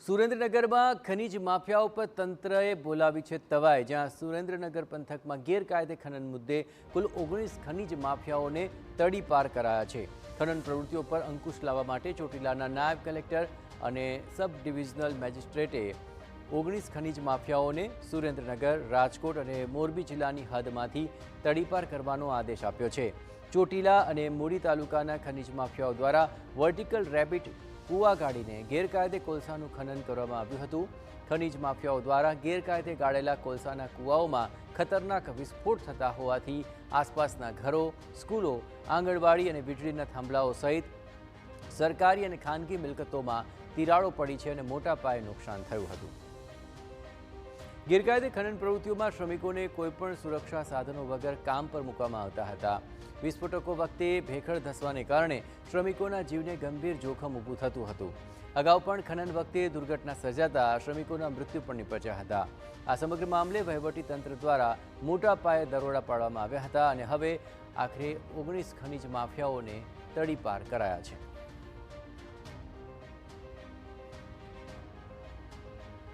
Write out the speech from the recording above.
સુરેન્દ્રનગરમાં ખનીજ માફિયાઓ પર તંત્રએ બોલાવી છે તવાઈ, જ્યાં સુરેન્દ્રનગર પંથકમાં ગેરકાયદે ખનન મુદ્દે કુલ 19 ખનીજ માફિયાઓને તડીપાર કરાયા છે। ખનન પ્રવૃત્તિઓ પર અંકુશ લાવવા માટે ચોટીલાના નાયબ કલેક્ટર અને સબ ડિવિઝનલ મેજિસ્ટ્રેટે 19 ખનીજ માફિયાઓને સુરેન્દ્રનગર, રાજકોટ અને મોરબી જિલ્લાની હદમાંથી તડીપાર કરવાનો આદેશ આપ્યો છે। ચોટીલા અને મૂળી તાલુકાના ખનીજ માફિયાઓ દ્વારા વર્ટિકલ રેબિટ કૂવા ગાડીને ગેરકાયદે કોલસાનું ખનન કરવામાં આવ્યું હતું। ખનીજ માફિયાઓ દ્વારા ગેરકાયદે ગાળેલા કોલસાના કૂવાઓમાં ખતરનાક વિસ્ફોટ થતા હોવાથી આસપાસના ઘરો, સ્કૂલો, આંગણવાડી અને વીજળીના થાંભલાઓ સહિત સરકારી અને ખાનગી મિલકતોમાં તિરાડો પડી છે અને મોટા પાયે નુકસાન થયું હતું। ગેરકાયદે ખનન પ્રવૃત્તિઓમાં શ્રમિકોને કોઈપણ સુરક્ષા સાધનો વગર કામ પર મૂકવામાં આવતા હતા। વિસ્ફોટકો વખતે ભેખડ ધસવાને કારણે શ્રમિકોના જીવને ગંભીર જોખમ ઊભું થતું હતું। અગાઉ પણ ખનન વખતે દુર્ઘટના સર્જાતા શ્રમિકોના મૃત્યુ પણ નિપજ્યા હતા। આ સમગ્ર મામલે વહીવટીતંત્ર દ્વારા મોટા પાયે દરોડા પાડવામાં આવ્યા હતા અને હવે આખરે 19 ખનીજ માફિયાઓને તડીપાર કરાયા છે।